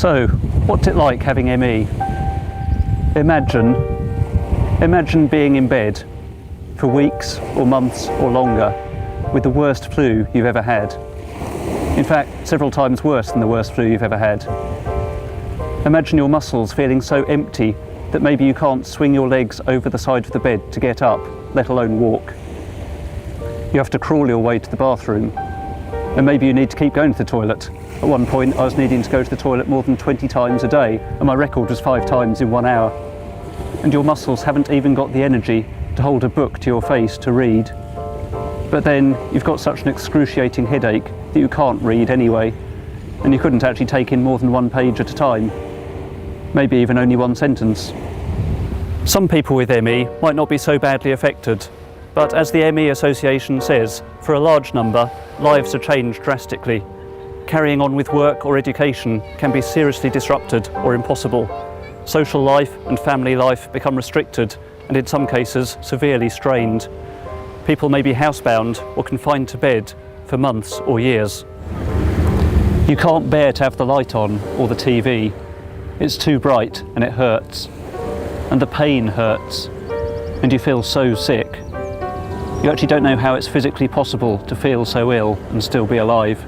So, what's it like having ME? Imagine being in bed for weeks or months or longer with the worst flu you've ever had. In fact, several times worse than the worst flu you've ever had. Imagine your muscles feeling so empty that maybe you can't swing your legs over the side of the bed to get up, let alone walk. You have to crawl your way to the bathroom, and maybe you need to keep going to the toilet. At one point, I was needing to go to the toilet more than 20 times a day, and my record was 5 times in 1 hour. And your muscles haven't even got the energy to hold a book to your face to read. But then you've got such an excruciating headache that you can't read anyway, and you couldn't actually take in more than 1 page at a time, maybe even only 1 sentence. Some people with ME might not be so badly affected, but as the ME Association says, for a large number, lives are changed drastically. Carrying on with work or education can be seriously disrupted or impossible. Social life and family life become restricted and in some cases severely strained. People may be housebound or confined to bed for months or years. You can't bear to have the light on or the TV. It's too bright and it hurts. And the pain hurts. And you feel so sick. You actually don't know how it's physically possible to feel so ill and still be alive.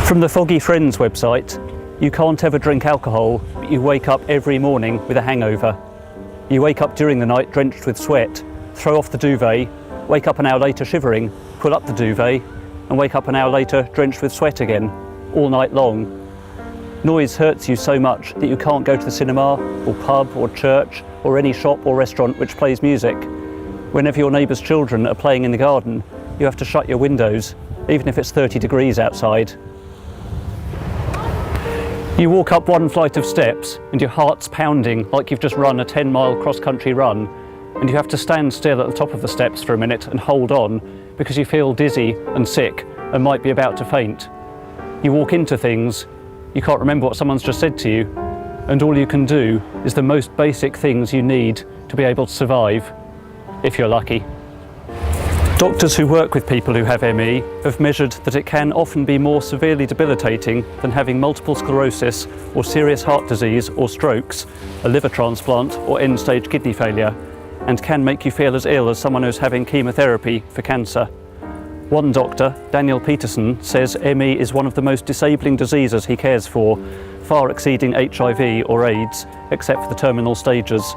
From the Foggy Friends website, you can't ever drink alcohol, but you wake up every morning with a hangover. You wake up during the night drenched with sweat, throw off the duvet, wake up an hour later shivering, pull up the duvet, and wake up an hour later drenched with sweat again, all night long. Noise hurts you so much that you can't go to the cinema, or pub, or church, or any shop or restaurant which plays music. Whenever your neighbour's children are playing in the garden, you have to shut your windows, even if it's 30 degrees outside. You walk up 1 flight of steps and your heart's pounding like you've just run a 10-mile cross-country run, and you have to stand still at the top of the steps for a minute and hold on because you feel dizzy and sick and might be about to faint. You walk into things, you can't remember what someone's just said to you, and all you can do is the most basic things you need to be able to survive, if you're lucky. Doctors who work with people who have ME have measured that it can often be more severely debilitating than having multiple sclerosis or serious heart disease or strokes, a liver transplant or end-stage kidney failure, and can make you feel as ill as someone who's having chemotherapy for cancer. One doctor, Daniel Peterson, says ME is one of the most disabling diseases he cares for, far exceeding HIV or AIDS, except for the terminal stages.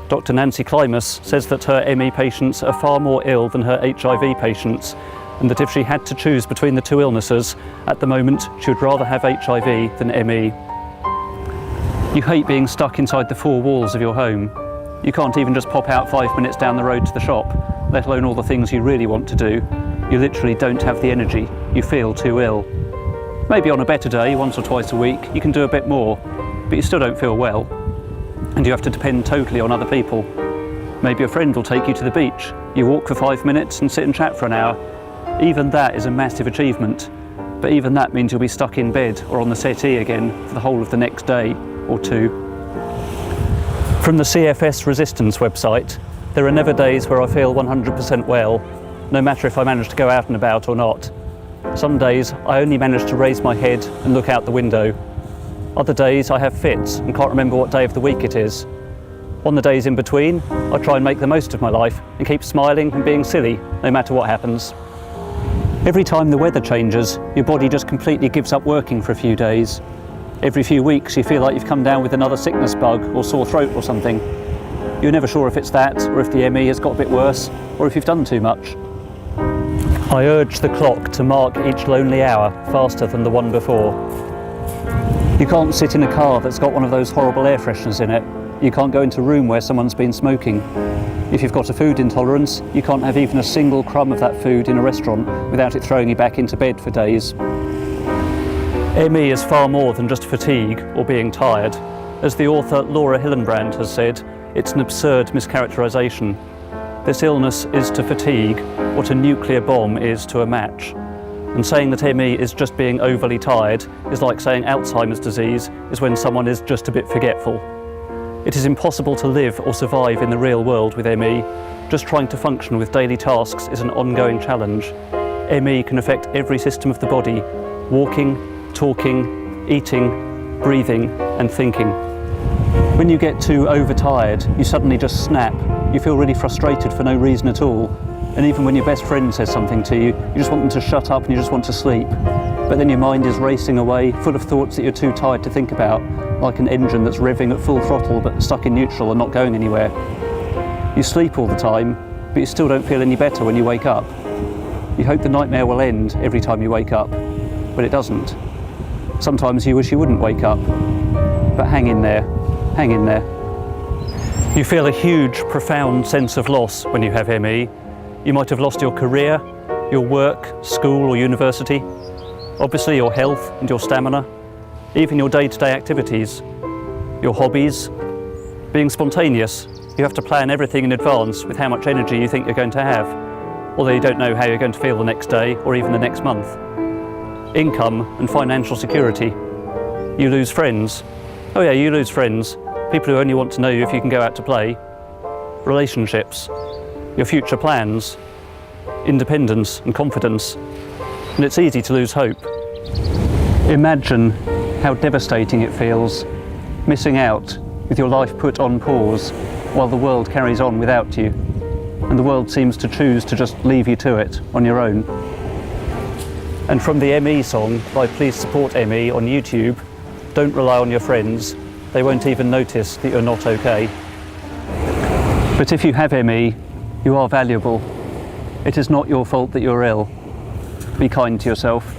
Dr. Nancy Klimas says that her ME patients are far more ill than her HIV patients, and that if she had to choose between the 2 illnesses, at the moment she would rather have HIV than ME. You hate being stuck inside the 4 walls of your home. You can't even just pop out 5 minutes down the road to the shop, let alone all the things you really want to do. You literally don't have the energy. You feel too ill. Maybe on a better day, once or twice a week, you can do a bit more, but you still don't feel well. And you have to depend totally on other people. Maybe a friend will take you to the beach. You walk for 5 minutes and sit and chat for an hour. Even that is a massive achievement, but even that means you'll be stuck in bed or on the settee again for the whole of the next day or 2. From the CFS Resistance website, there are never days where I feel 100% well, no matter if I manage to go out and about or not. Some days I only manage to raise my head and look out the window. Other days I have fits and can't remember what day of the week it is. On the days in between, I try and make the most of my life and keep smiling and being silly, no matter what happens. Every time the weather changes, your body just completely gives up working for a few days. Every few weeks you feel like you've come down with another sickness bug or sore throat or something. You're never sure if it's that, or if the ME has got a bit worse, or if you've done too much. I urge the clock to mark each lonely hour faster than the one before. You can't sit in a car that's got one of those horrible air fresheners in it. You can't go into a room where someone's been smoking. If you've got a food intolerance, you can't have even a single crumb of that food in a restaurant without it throwing you back into bed for days. ME is far more than just fatigue or being tired. As the author Laura Hillenbrand has said, it's an absurd mischaracterization. This illness is to fatigue what a nuclear bomb is to a match. And saying that ME is just being overly tired is like saying Alzheimer's disease is when someone is just a bit forgetful. It is impossible to live or survive in the real world with ME. Just trying to function with daily tasks is an ongoing challenge. ME can affect every system of the body: walking, talking, eating, breathing and thinking. When you get too overtired, you suddenly just snap. You feel really frustrated for no reason at all. And even when your best friend says something to you, you just want them to shut up and you just want to sleep. But then your mind is racing away, full of thoughts that you're too tired to think about, like an engine that's revving at full throttle but stuck in neutral and not going anywhere. You sleep all the time, but you still don't feel any better when you wake up. You hope the nightmare will end every time you wake up, but it doesn't. Sometimes you wish you wouldn't wake up, but hang in there, hang in there. You feel a huge, profound sense of loss when you have ME. You might have lost your career, your work, school or university, obviously your health and your stamina, even your day-to-day activities, your hobbies. Being spontaneous, you have to plan everything in advance with how much energy you think you're going to have, although you don't know how you're going to feel the next day or even the next month. Income and financial security. You lose friends. Oh yeah, you lose friends. People who only want to know you if you can go out to play. Relationships. Your future plans, independence and confidence, and it's easy to lose hope. Imagine how devastating it feels, missing out with your life put on pause while the world carries on without you, and the world seems to choose to just leave you to it on your own. And from the ME song by Please Support ME on YouTube, don't rely on your friends, they won't even notice that you're not okay. But if you have ME, you are valuable. It is not your fault that you're ill. Be kind to yourself.